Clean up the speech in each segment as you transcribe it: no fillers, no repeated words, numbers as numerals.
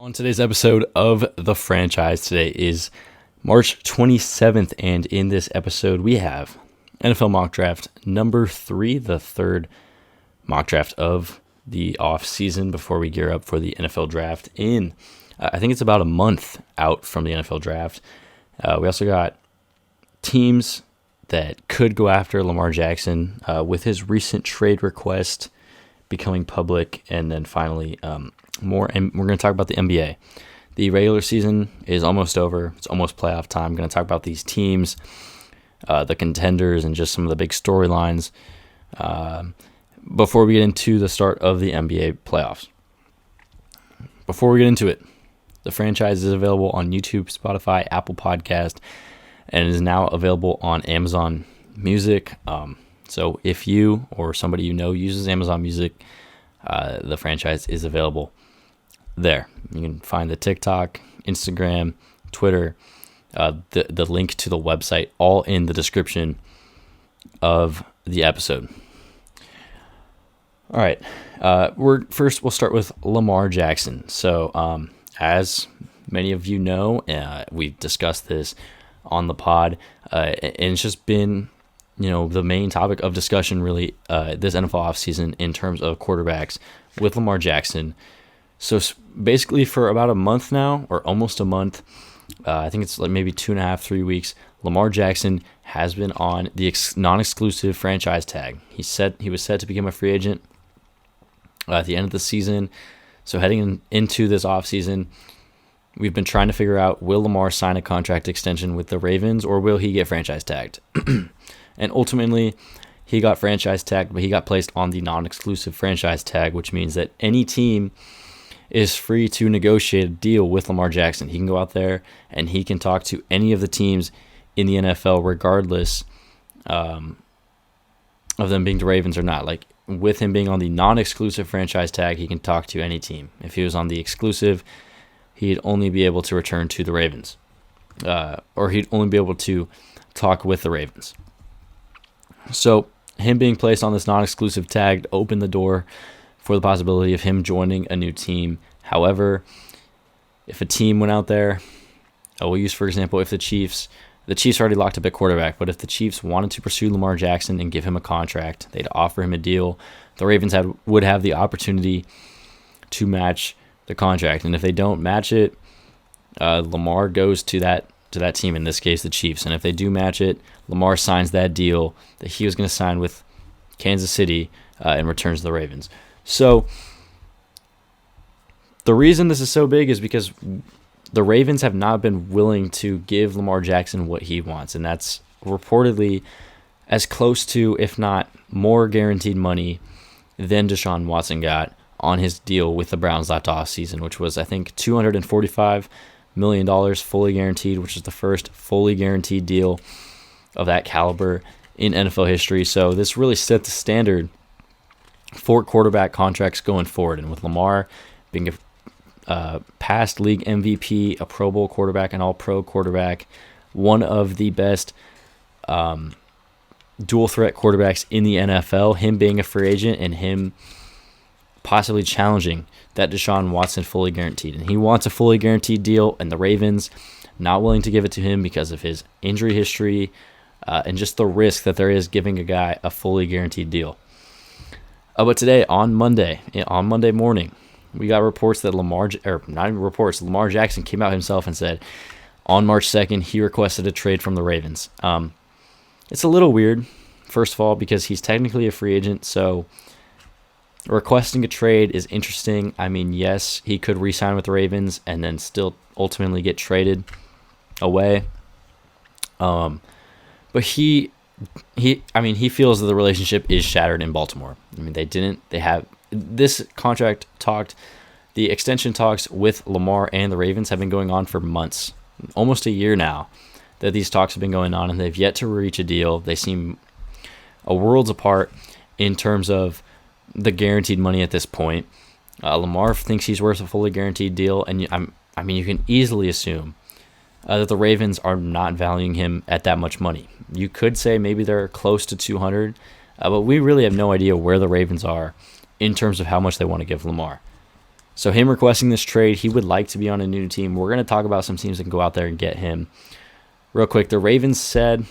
On today's episode of The Franchise, today is March 27th, and in this episode we have NFL Mock Draft number 3, the third mock draft of the offseason before we gear up for the NFL Draft in, I think it's about a month out from the NFL Draft. We also got teams that could go after Lamar Jackson with his recent trade request becoming public, and then finally more, and we're going to talk about the NBA. The regular season is almost over. It's almost playoff time. I'm going to talk about these teams, the contenders, and just some of the big storylines before we get into the start of the NBA playoffs. Before we get into it, the franchise is available on YouTube, Spotify, Apple Podcast, and is now available on Amazon Music. So if you or somebody you know uses Amazon Music, the franchise is available there. You can find the TikTok, Instagram, Twitter, the link to the website, all in the description of the episode. All right, we'll start with Lamar Jackson. So as many of you know, we've discussed this on the pod, and it's just been the main topic of discussion really this NFL offseason in terms of quarterbacks with Lamar Jackson. So basically for about a month now, or almost a month, I think it's like maybe 2.5, 3 weeks, Lamar Jackson has been on the non-exclusive franchise tag. He was set to become a free agent at the end of the season. So heading into this offseason, we've been trying to figure out, will Lamar sign a contract extension with the Ravens, or will he get franchise tagged? And ultimately, he got franchise tagged, but he got placed on the non-exclusive franchise tag, which means that any team is free to negotiate a deal with Lamar Jackson. He can go out there and he can talk to any of the teams in the NFL, regardless of them being the Ravens or not. Like, with him being on the non-exclusive franchise tag, he can talk to any team. If he was on the exclusive, he'd only be able to return to the Ravens, or he'd only be able to talk with the Ravens. So him being placed on this non-exclusive tag opened the door for the possibility of him joining a new team. However, if a team went out there, we'll use, for example, if the Chiefs already locked up at quarterback, but if the Chiefs wanted to pursue Lamar Jackson and give him a contract, they'd offer him a deal. The Ravens would have the opportunity to match the contract, and if they don't match it, Lamar goes to that team, in this case the Chiefs. And if they do match it, Lamar signs that deal that he was going to sign with Kansas City and returns to the Ravens. So the reason this is so big is because the Ravens have not been willing to give Lamar Jackson what he wants, and that's reportedly as close to, if not more, guaranteed money than Deshaun Watson got on his deal with the Browns last offseason, which was, I think, $245 million fully guaranteed, which is the first fully guaranteed deal of that caliber in NFL history. So this really set the standard for quarterback contracts going forward. And with Lamar being a past league MVP, a Pro Bowl quarterback, an All-Pro quarterback, one of the best dual threat quarterbacks in the NFL, him being a free agent and him possibly challenging that Deshaun Watson fully guaranteed. And he wants a fully guaranteed deal, and the Ravens not willing to give it to him because of his injury history and just the risk that there is giving a guy a fully guaranteed deal. But today, on Monday morning, we got reports that Lamar Jackson came out himself and said on March 2nd he requested a trade from the Ravens. It's a little weird, first of all, because he's technically a free agent, so requesting a trade is interesting. I mean, yes, he could re-sign with the Ravens and then still ultimately get traded away. But he feels that the relationship is shattered in Baltimore. I mean, they have this contract talked, the extension talks with Lamar and the Ravens have been going on for months, almost a year now that these talks have been going on, and they've yet to reach a deal. They seem worlds apart in terms of the guaranteed money at this point. Lamar thinks he's worth a fully guaranteed deal, and you can easily assume that the Ravens are not valuing him at that much money. You could say maybe they're close to 200, but we really have no idea where the Ravens are in terms of how much they want to give Lamar. So him requesting this trade, he would like to be on a new team. We're going to talk about some teams that can go out there and get him. Real quick, the Ravens said,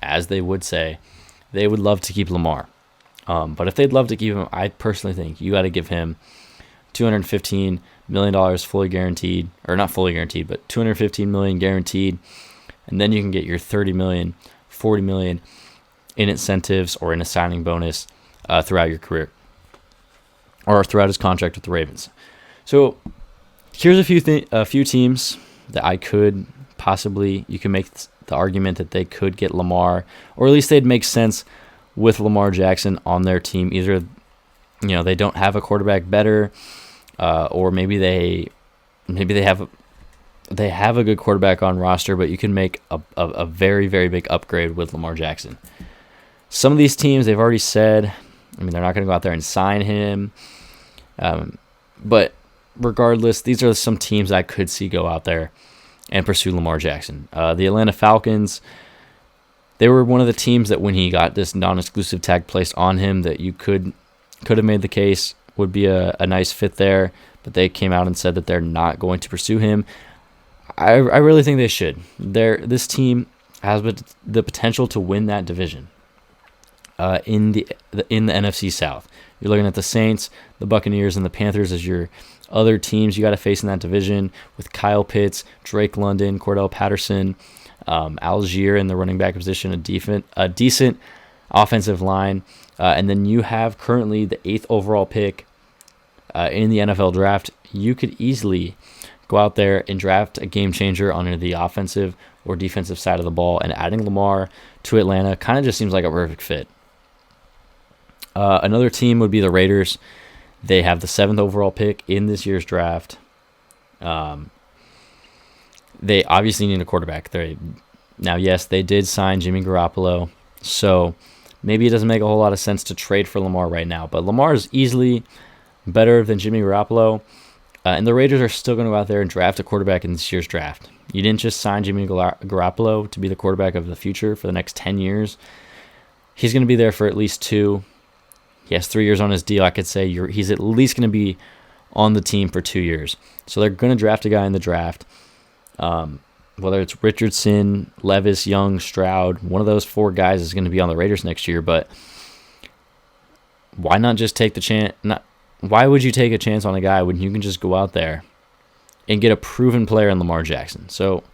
as they would say, they would love to keep Lamar. But if they'd love to keep him, I personally think you got to give him $215 million fully guaranteed, or not fully guaranteed, but $215 million guaranteed. And then you can get your $30 million, $40 million in incentives or in a signing bonus throughout your career or throughout his contract with the Ravens. So here's a few teams that I could possibly, you can make the argument that they could get Lamar, or at least they'd make sense with Lamar Jackson on their team. Either, they don't have a quarterback better, or maybe they have a good quarterback on roster, but you can make a very, very big upgrade with Lamar Jackson. Some of these teams, they've already said, they're not going to go out there and sign him. But regardless, these are some teams I could see go out there and pursue Lamar Jackson. The Atlanta Falcons, they were one of the teams that when he got this non-exclusive tag placed on him that you could have made the case would be a nice fit there, but they came out and said that they're not going to pursue him. I really think they should. This team has the potential to win that division in the NFC South. You're looking at the Saints, the Buccaneers, and the Panthers as your other teams you got to face in that division with Kyle Pitts, Drake London, Cordell Patterson, Algier in the running back position, a decent offensive line. And then you have currently the 8th overall pick in the NFL draft. You could easily go out there and draft a game changer on either the offensive or defensive side of the ball, and adding Lamar to Atlanta kind of just seems like a perfect fit. Another team would be the Raiders. They have the 7th overall pick in this year's draft. They obviously need a quarterback. Now, yes, they did sign Jimmy Garoppolo, so maybe it doesn't make a whole lot of sense to trade for Lamar right now. But Lamar is easily better than Jimmy Garoppolo, and the Raiders are still going to go out there and draft a quarterback in this year's draft. You didn't just sign Jimmy Garoppolo to be the quarterback of the future for the next 10 years. He's going to be there for at least 2. He has 3 years on his deal. I could say he's at least going to be on the team for 2 years. So they're going to draft a guy in the draft. Whether it's Richardson, Levis, Young, Stroud, one of those 4 guys is going to be on the Raiders next year. But why not just take the chance? Why would you take a chance on a guy when you can just go out there and get a proven player in Lamar Jackson? So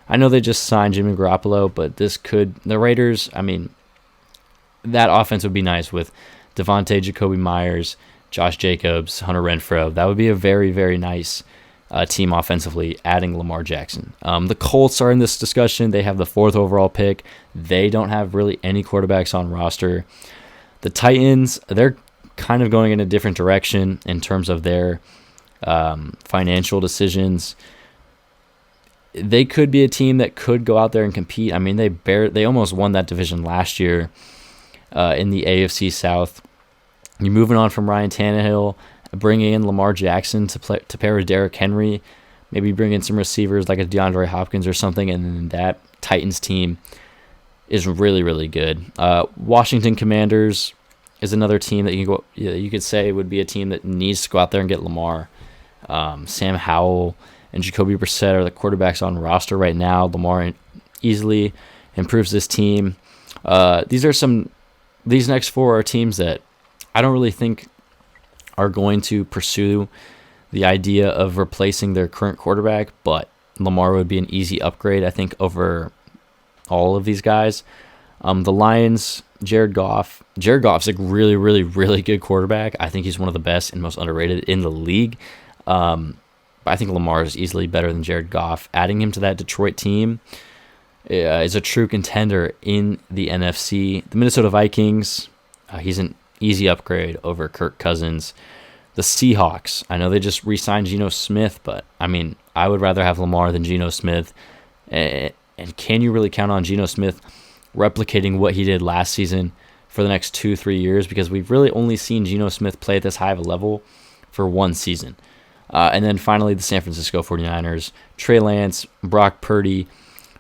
I know they just signed Jimmy Garoppolo, but the Raiders, that offense would be nice with Devontae, Jacoby Myers, Josh Jacobs, Hunter Renfrow. That would be a very, very nice team offensively, adding Lamar Jackson. The Colts are in this discussion. They have the 4th overall pick. They don't have really any quarterbacks on roster. The Titans, they're kind of going in a different direction in terms of their financial decisions. They could be a team that could go out there and compete. They almost won that division last year in the AFC South. You're moving on from Ryan Tannehill, bringing in Lamar Jackson to pair with Derrick Henry, maybe bring in some receivers like a DeAndre Hopkins or something, and then that Titans team is really, really good. Washington Commanders is another team that you could say would be a team that needs to go out there and get Lamar. Sam Howell and Jacoby Brissett are the quarterbacks on roster right now. Lamar easily improves this team. These next 4 are teams that I don't really think are going to pursue the idea of replacing their current quarterback, but Lamar would be an easy upgrade, I think, over all of these guys. The Lions, Jared Goff. Jared Goff's a really, really, really good quarterback. I think he's one of the best and most underrated in the league. But I think Lamar is easily better than Jared Goff. Adding him to that Detroit team is a true contender in the NFC. The Minnesota Vikings, he's an easy upgrade over Kirk Cousins. The Seahawks, I know they just re-signed Geno Smith, but I would rather have Lamar than Geno Smith. And can you really count on Geno Smith replicating what he did last season for the next 2-3 years? Because we've really only seen Geno Smith play at this high of a level for 1 season. And then finally, the San Francisco 49ers, Trey Lance, Brock Purdy.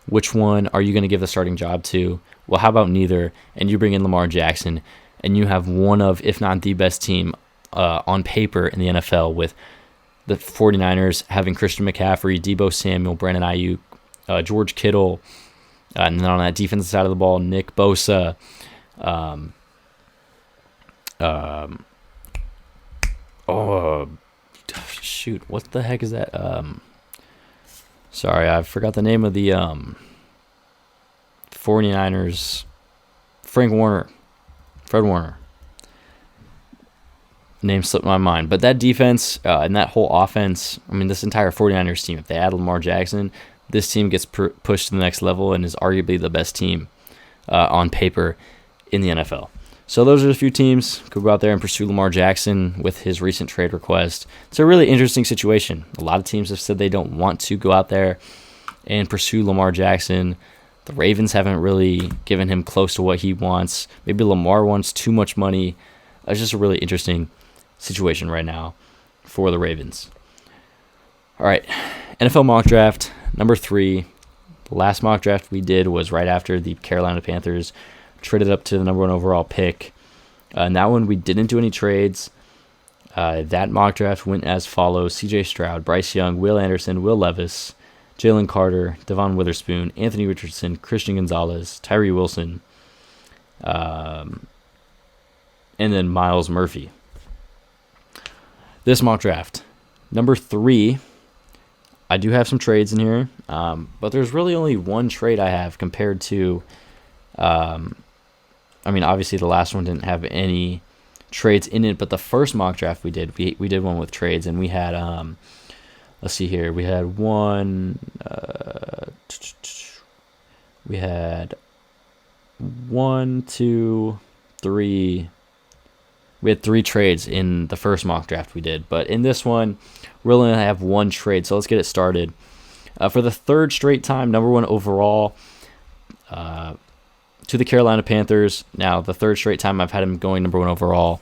Which one are you going to give the starting job to? Well, how about neither? And you bring in Lamar Jackson, and you have one of, if not the best team on paper in the NFL with the 49ers having Christian McCaffrey, Deebo Samuel, Brandon Ayuk, George Kittle, and then on that defensive side of the ball, Nick Bosa, what the heck is that? Sorry, I forgot the name of the 49ers. Fred Warner. Name slipped my mind. But that defense and that whole offense, I mean, this entire 49ers team, if they add Lamar Jackson, this team gets pushed to the next level and is arguably the best team on paper in the NFL. So those are a few teams. Could go out there and pursue Lamar Jackson with his recent trade request. It's a really interesting situation. A lot of teams have said they don't want to go out there and pursue Lamar Jackson. The Ravens haven't really given him close to what he wants. Maybe Lamar wants too much money. It's just a really interesting situation right now for the Ravens. All right, NFL mock draft number 3. The last mock draft we did was right after the Carolina Panthers traded up to the number 1 overall pick. And that one we didn't do any trades. That mock draft went as follows: C.J. Stroud, Bryce Young, Will Anderson, Will Levis, Jalen Carter, Devon Witherspoon, Anthony Richardson, Christian Gonzalez, Tyree Wilson, and then Miles Murphy. This mock draft, number 3, I do have some trades in here, but there's really only one trade I have compared to, obviously the last one didn't have any trades in it, but the first mock draft we did one with trades, and we had, let's see here, we had 3 trades in the first mock draft we did, but in this one, we're only going to have one trade, so let's get it started. For the third straight time, number 1 overall, to the Carolina Panthers. Now, the third straight time I've had him going number 1 overall.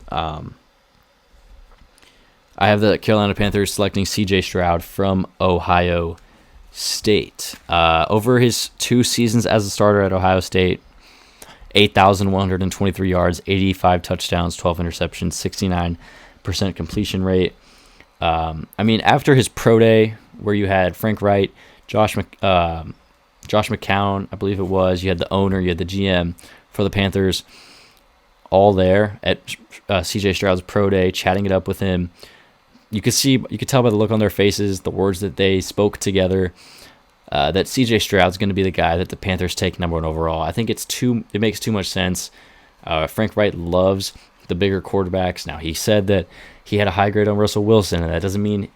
I have the Carolina Panthers selecting C.J. Stroud from Ohio State. Over his 2 seasons as a starter at Ohio State, 8,123 yards, 85 touchdowns, 12 interceptions, 69% completion rate. After his pro day, where you had Frank Wright, Josh McCown, I believe it was, you had the owner, you had the GM for the Panthers, all there at C.J. Stroud's pro day, chatting it up with him. You could tell by the look on their faces, the words that they spoke together, that C.J. Stroud's going to be the guy that the Panthers take number 1 overall. I think it makes too much sense. Frank Wright loves the bigger quarterbacks. Now, he said that he had a high grade on Russell Wilson, and that doesn't mean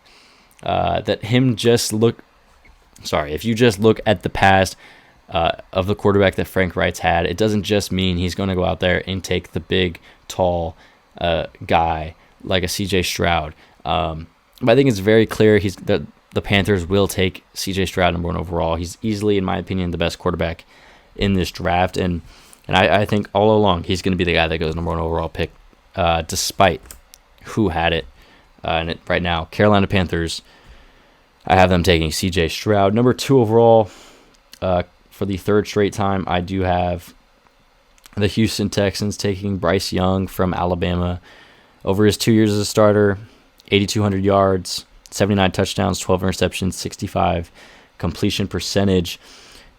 that him just look. Sorry, if you just look at the past of the quarterback that Frank Wright's had, it doesn't just mean he's going to go out there and take the big, tall guy like a C.J. Stroud. But I think it's very clear that the Panthers will take C.J. Stroud number 1 overall. He's easily, in my opinion, the best quarterback in this draft, and I think all along he's going to be the guy that goes number 1 overall pick, despite who had it. And right now, Carolina Panthers, I have them taking C.J. Stroud. Number 2 overall, for the third straight time, I do have the Houston Texans taking Bryce Young from Alabama. Over his 2 years as a starter, 8,200 yards, 79 touchdowns, 12 interceptions, 65 completion percentage.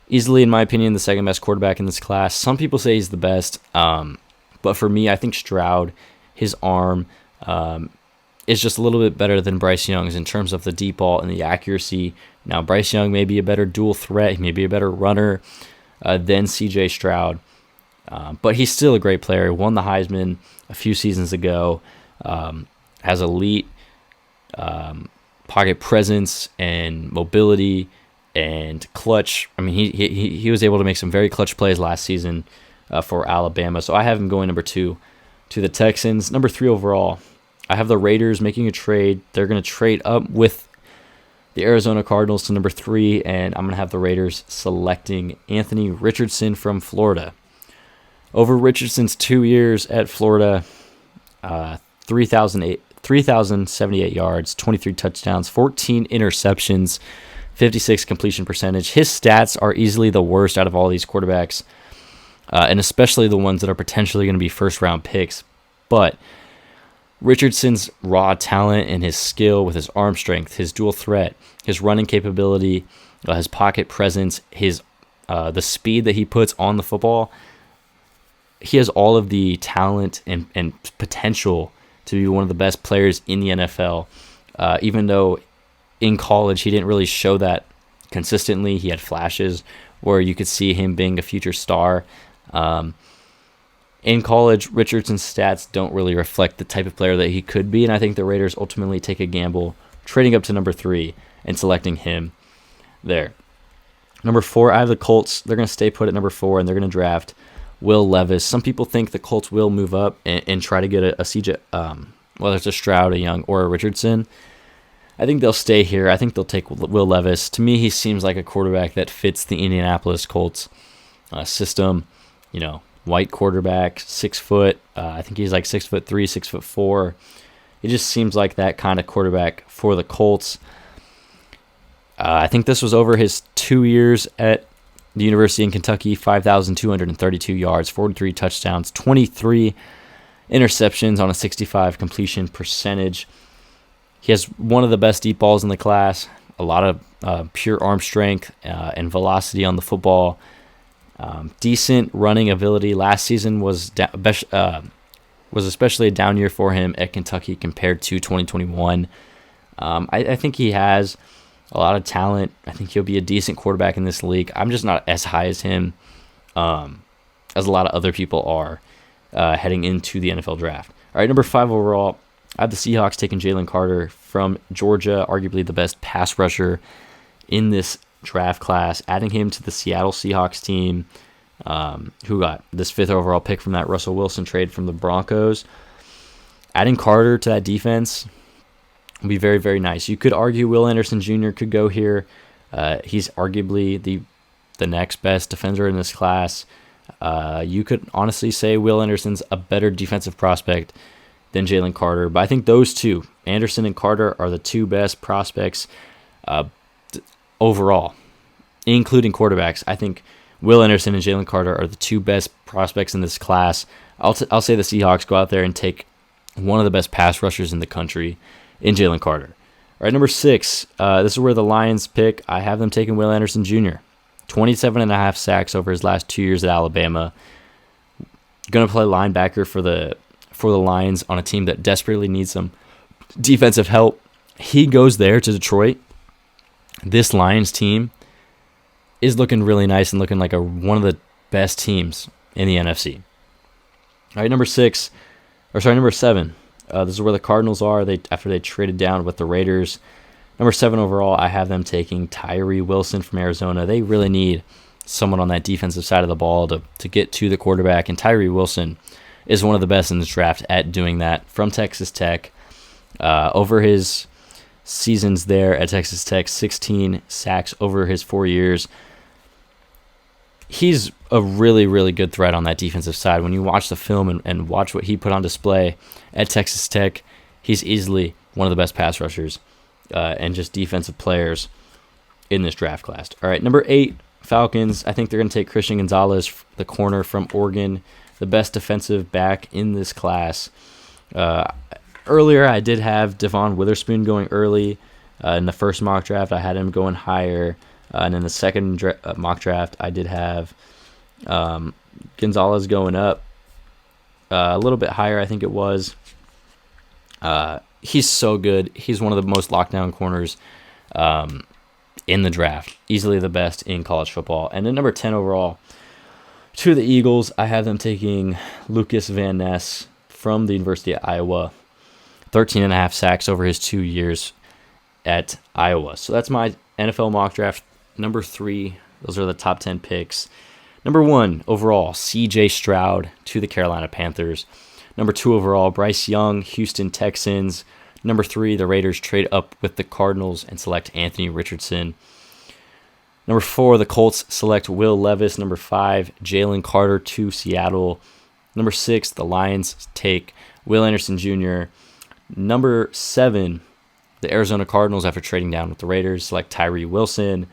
Easily, in my opinion, the second best quarterback in this class. Some people say he's the best, but for me, I think Stroud, his arm, is just a little bit better than Bryce Young's in terms of the deep ball and the accuracy. Now, Bryce Young may be a better dual threat. He may be a better runner than C.J. Stroud, but he's still a great player. He won the Heisman a few seasons ago, has elite pocket presence and mobility and clutch. He was able to make some very clutch plays last season for Alabama. So I have him going number 2 to the Texans. Number 3 overall, I have the Raiders making a trade. They're going to trade up with the Arizona Cardinals to number 3, and I'm going to have the Raiders selecting Anthony Richardson from Florida. Over Richardson's 2 years at Florida, 3,078 yards, 23 touchdowns, 14 interceptions, 56 completion percentage. His stats are easily the worst out of all these quarterbacks, and especially the ones that are potentially going to be first-round picks. But Richardson's raw talent and his skill with his arm strength, his dual threat, his running capability, his pocket presence, his the speed that he puts on the football, he has all of the talent and potential to be one of the best players in the NFL. Even though in college he didn't really show that consistently, he had flashes where you could see him being a future star. In college, Richardson's stats don't really reflect the type of player that he could be, and I think the Raiders ultimately take a gamble, trading up to number 3 and selecting him there. Number 4, I have the Colts. They're going to stay put at number 4, and they're going to draft Will Levis. Some people think the Colts will move up and try to get a CJ, whether it's a Stroud, a Young, or a Richardson. I think they'll stay here. I think they'll take Will Levis. To me, he seems like a quarterback that fits the Indianapolis Colts system. You know, white quarterback, 6 foot. I think he's like 6'3", 6'4". It just seems like that kind of quarterback for the Colts. I think this was over his 2 years at the University in Kentucky, 5,232 yards, 43 touchdowns, 23 interceptions on a 65 completion percentage. He has one of the best deep balls in the class, a lot of pure arm strength and velocity on the football. Decent running ability. Last season was especially a down year for him at Kentucky compared to 2021. I think he has a lot of talent. I think he'll be a decent quarterback in this league. I'm just not as high as him as a lot of other people are heading into the NFL draft. All right, number 5 overall, I have the Seahawks taking Jalen Carter from Georgia, arguably the best pass rusher in this draft class, adding him to the Seattle Seahawks team, who got this 5th overall pick from that Russell Wilson trade from the Broncos. Adding Carter to that defense would be very, very nice. You could argue Will Anderson Jr. could go here. He's arguably the next best defender in this class. You could honestly say Will Anderson's a better defensive prospect than Jalen Carter, but I think those two, Anderson and Carter, are the 2 best prospects overall, including quarterbacks. I think Will Anderson and Jalen Carter are the 2 best prospects in this class. I'll say the Seahawks go out there and take one of the best pass rushers in the country in Jalen Carter. All right, number 6, this is where the Lions pick. I have them taking Will Anderson Jr., 27.5 sacks over his last 2 years at Alabama. Going to play linebacker for the Lions on a team that desperately needs some defensive help. He goes there to Detroit. This Lions team is looking really nice and looking like one of the best teams in the NFC. All right, number 7. This is where the Cardinals are. After they traded down with the Raiders. Number 7 overall, I have them taking Tyree Wilson from Arizona. They really need someone on that defensive side of the ball to get to the quarterback, and Tyree Wilson is one of the best in this draft at doing that from Texas Tech. Over his seasons there at Texas Tech, 16 sacks over his 4 years. He's a really, really good threat on that defensive side. When you watch the film and watch what he put on display at Texas Tech, he's easily one of the best pass rushers and just defensive players in this draft class. All right, number 8, Falcons. I think they're going to take Christian Gonzalez, the corner from Oregon, the best defensive back in this class. Earlier, I did have Devon Witherspoon going early. In the first mock draft, I had him going higher. And in the second mock draft, I did have Gonzalez going up a little bit higher, I think it was. He's so good. He's one of the most lockdown corners in the draft. Easily the best in college football. And then number 10 overall, to the Eagles, I have them taking Lucas Van Ness from the University of Iowa. 13.5 sacks over his 2 years at Iowa. So that's my NFL mock draft. Number 3, those are the top 10 picks. Number 1 overall, C.J. Stroud to the Carolina Panthers. Number 2 overall, Bryce Young, Houston Texans. Number 3, the Raiders trade up with the Cardinals and select Anthony Richardson. Number 4, the Colts select Will Levis. Number 5, Jalen Carter to Seattle. Number 6, the Lions take Will Anderson Jr. Number 7, the Arizona Cardinals, after trading down with the Raiders, select Tyree Wilson.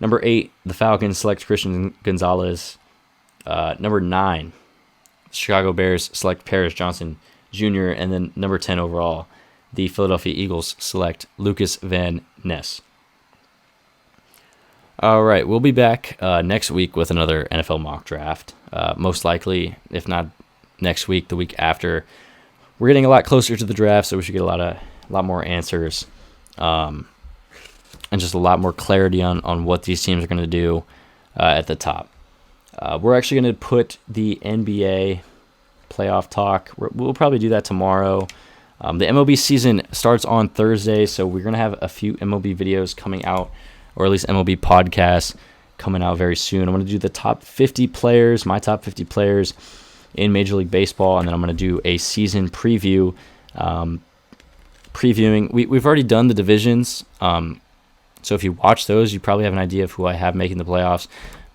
Number 8, the Falcons select Christian Gonzalez. Number 9, the Chicago Bears select Paris Johnson Jr., and then number 10 overall, the Philadelphia Eagles select Lucas Van Ness. All right, we'll be back next week with another NFL mock draft. Most likely, if not next week, the week after. We're getting a lot closer to the draft, so we should get a lot more answers, and just a lot more clarity on what these teams are going to do at the top. We're actually going to put the NBA playoff talk. We'll probably do that tomorrow. The MLB season starts on Thursday, so we're going to have a few MLB videos coming out, or at least MLB podcasts coming out very soon. I'm going to do the top 50 players, my top 50 players in Major League Baseball, and then I'm going to do a season preview, previewing. We've already done the divisions, so if you watch those, you probably have an idea of who I have making the playoffs.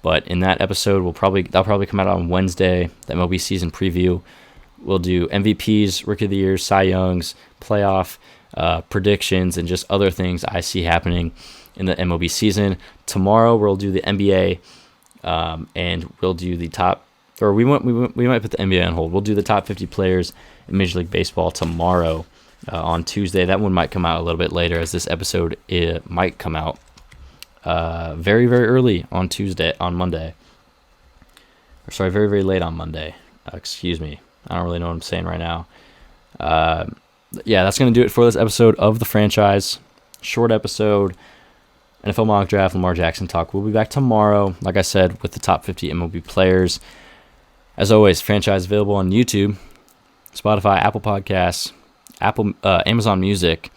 But in that episode, that'll probably come out on Wednesday, the MLB season preview. We'll do MVPs, Rookie of the Year, Cy Youngs, playoff predictions, and just other things I see happening in the MLB season. Tomorrow, we'll do the NBA, and we'll do the top, or we might put the NBA on hold. We'll do the top 50 players in Major League Baseball tomorrow on Tuesday. That one might come out a little bit later, as this episode might come out very, very early on Monday. Or sorry, very, very late on Monday. Excuse me. I don't really know what I'm saying right now. Yeah, that's going to do it for this episode of The Franchise. Short episode. NFL mock draft, Lamar Jackson talk. We'll be back tomorrow, like I said, with the top 50 MLB players. As always, Franchise available on YouTube, Spotify, Apple Podcasts, Amazon Music,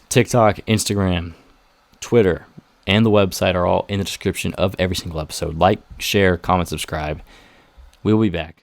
TikTok, Instagram, Twitter, and the website are all in the description of every single episode. Like, share, comment, subscribe. We'll be back.